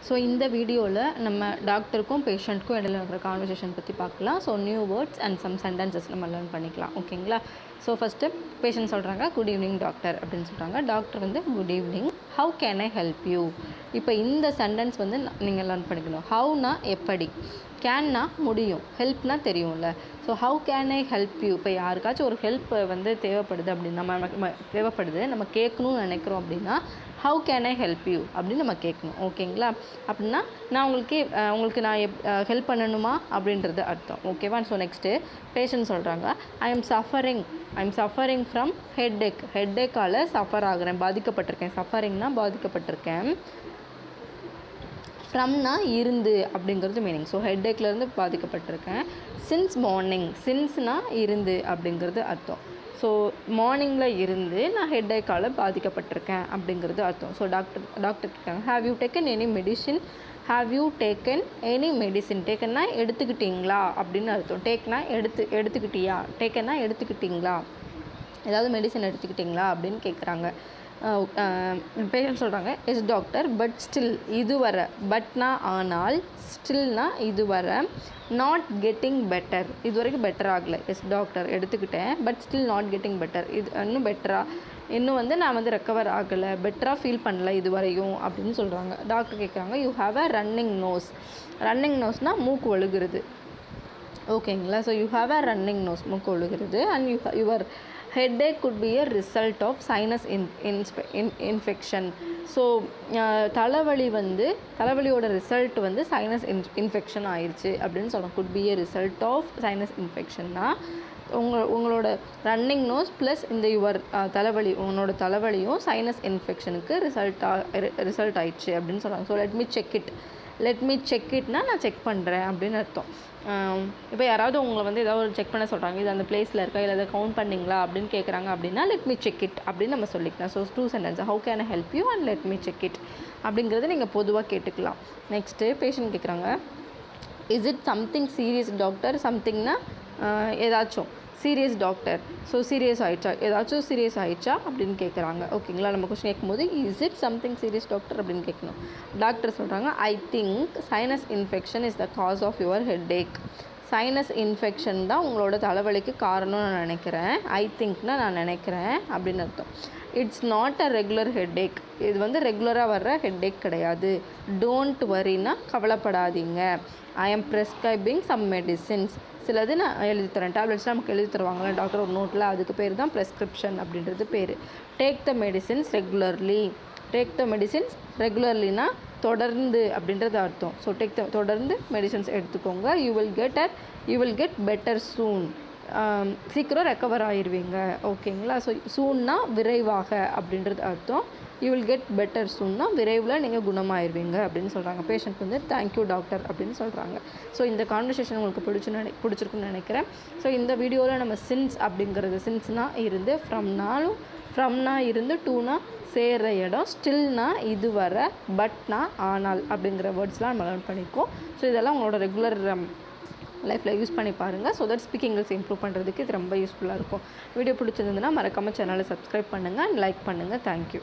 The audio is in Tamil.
ஸோ இந்த வீடியோவில் நம்ம டாக்டருக்கும் பேஷண்ட்டுக்கும் இடையில இருக்கிற கான்வர்சேஷன் பற்றி பார்க்கலாம். So new words and some sentences நம்ம லேர்ன் பண்ணிக்கலாம். ஓகேங்களா? ஸோ ஃபஸ்ட்டு பேஷண்ட் சொல்கிறாங்க குட் ஈவினிங் டாக்டர் அப்படின்னு சொல்கிறாங்க. டாக்டர் வந்து good evening, how can I help you. இப்போ இந்த சென்டென்ஸ் வந்து நீங்கள் லேர்ன் பண்ணிக்கணும். ஹவுனா எப்படி, கேன்னா முடியும், ஹெல்ப்னா தெரியும்ல. So how can I help you. இப்போ யாருக்காச்சும் ஒரு ஹெல்ப் வந்து தேவைப்படுது அப்படின்னு நம்ம கேட்கணும்னு நினைக்கிறோம் அப்படின்னா how can I help you அப்படின்னு நம்ம கேட்கணும். ஓகேங்களா? அப்படின்னா நான் உங்களுக்கு நான் ஹெல்ப் பண்ணணுமா அப்படின்றது அர்த்தம். ஓகேவா? ஸோ நெக்ஸ்ட்டு பேஷண்ட் சொல்கிறாங்க ஐ எம் சஃபரிங் ஃப்ரம் ஹெட்டேக்கால் சஃபர் ஆகிறேன், பாதிக்கப்பட்டிருக்கேன். சஃபரிங்னா பாதிக்கப்பட்டிருக்கேன். ஃப்ரம்னா இருந்து அப்படிங்கிறது மீனிங். ஸோ ஹெட்டேக்லேருந்து பாதிக்கப்பட்டிருக்கேன். சின்ஸ் மார்னிங், சின்ஸ்னால் இருந்து அப்படிங்கிறது அர்த்தம். ஸோ மார்னிங்கில் இருந்து நான் ஹெட்டேக்கால் பாதிக்கப்பட்டிருக்கேன் அப்படிங்கிறது அர்த்தம். ஸோ டாக்டர் கேட்காங்க have you taken any medicine, டேக்கன்னா எடுத்துக்கிட்டீங்களா அப்படின்னு அர்த்தம். டேக்னா எடுத்துக்கிட்டியா, டேக்கன்னா எடுத்துக்கிட்டிங்களா, ஏதாவது மெடிசன் எடுத்துக்கிட்டிங்களா அப்படின்னு கேட்குறாங்க. பேஷண்ட் சொல்கிறாங்க எஸ் டாக்டர் பட் ஸ்டில் இதுவரை, பட்னா ஆனால், ஸ்டில்னா இதுவரை, நாட் கெட்டிங் பெட்டர் இது வரைக்கும் பெட்டர் ஆகலை. எஸ் டாக்டர் எடுத்துக்கிட்டேன், but still not getting better இது இன்னும் வந்து நான் வந்து ரெக்கவர் ஆகலை, பெட்டராக ஃபீல் பண்ணல இது வரையும் அப்படின்னு சொல்கிறாங்க. டாக்டர் கேட்குறாங்க யூ ஹாவ் அ ரன்னிங் நோஸ்னால் மூக்கு ஒழுகுறது. ஓகேங்களா? So you have a running nose, மூக்கு ஒழுகுறது. And your headache could be a result of sinus infection. So தலைவலியோட ரிசல்ட் வந்து சைனஸ் இன்ஃபெக்ஷன் ஆயிடுச்சு அப்படின்னு சொல்லலாம். Could be a result of sinus இன்ஃபெக்ஷன்னா உங்களோட ரன்னிங் நோஸ் ப்ளஸ் இந்த உன்னோட தலைவலியும் சைனஸ் இன்ஃபெக்ஷனுக்கு ரிசல்ட் ஆயிடுச்சு அப்படின்னு சொல்கிறாங்க. ஸோ லெட் மீ செக் இட்னா நான் செக் பண்ணுறேன் அப்படின்னு அர்த்தம். இப்போ யாராவது உங்களை வந்து ஏதாவது செக் பண்ண சொல்கிறாங்க, இது அந்த பிளேஸில் இருக்கா இல்லை அதை கவுண்ட் பண்ணிங்களா அப்படின்னு கேட்குறாங்க அப்படின்னா லெட் மீ செக் இட் அப்படின்னு நம்ம சொல்லிக்கலாம். So 2 sentence how can I help you and let me check it அப்படிங்கிறது நீங்கள் பொதுவாக கேட்டுக்கலாம். நெக்ஸ்ட்டு பேஷண்ட் கேட்குறாங்க is it something serious doctor. சம்திங்னா ஏதாச்சும், சீரியஸ் டாக்டர். ஸோ ஏதாச்சும் சீரியஸ் ஆகிடுச்சா அப்படின்னு கேட்குறாங்க. ஓகேங்களா? நம்ம கொஸ்டின் கேட்கும்போது is it something serious doctor அப்படின்னு கேட்கணும். டாக்டர் சொல்கிறாங்க I think sinus infection is the cause of your headache. Sinus infection தான் உங்களோட தலைவலிக்கு காரணம்னு நான் நினைக்கிறேன். ஐ திங்க்னா நான் நினைக்கிறேன் அப்படின்னு அர்த்தம். It's not a regular headache. இது வந்து ரெகுலராக வர்ற ஹெட்டேக் கிடையாது. டோன்ட் வரினா கவலைப்படாதீங்க. I am prescribing some medicines. சிலது நான் எழுதி தரேன். டேப்லெட்ஸ்லாம் நமக்கு எழுதி தருவாங்களே டாக்டர் ஒரு நோட்டில், அதுக்கு பேர் தான் ப்ரெஸ்கிரிப்ஷன் அப்படின்றது பேர். டேக் த மெடிசின்ஸ் ரெகுலர்லினா தொடர்ந்து அப்படின்றது அர்த்தம். ஸோ தொடர்ந்து மெடிசின்ஸ் எடுத்துக்கோங்க. யூ வில் கெட் பெட்டர் சூன். சீக்கிரம் ரெக்கவர் ஆயிடுவீங்க. ஓகேங்களா? ஸோ சூன்னா விரைவாக அப்படின்றது அர்த்தம். யூ வில் கெட் பெட்டர் சூன்னா விரைவில் நீங்கள் குணமாயிருவீங்க அப்படின்னு சொல்கிறாங்க. பேஷண்ட் வந்து தேங்க்யூ டாக்டர் அப்படின்னு சொல்கிறாங்க. ஸோ இந்த கான்வர்சேஷன் உங்களுக்கு பிடிச்சிருக்குன்னு நினைக்கிறேன். ஸோ இந்த வீடியோவில் நம்ம சின்ஸ் அப்படிங்கிறது, சின்ஸ்னால் இருந்து, ஃப்ரம்னா இருந்து, டூனா சேர்கிற இடம், ஸ்டில்னா இதுவரை, பட்னா ஆனால் அப்படிங்கிற வேர்ட்ஸ்லாம் நம்ம லேர்ன் பண்ணியிருக்கோம். ஸோ இதெல்லாம் உங்களோட ரெகுலர் லைஃப்பில் யூஸ் பண்ணி பாருங்கள். So that speaking English improve பண்ணுறதுக்கு இது ரொம்ப யூஸ்ஃபுல்லாக இருக்கும். வீடியோ பிடிச்சிருந்ததுன்னா மறக்காமல் சேனலை சப்ஸ்கிரைப் பண்ணுங்கள் அண்ட் லைக் பண்ணுங்கள். தேங்க்யூ.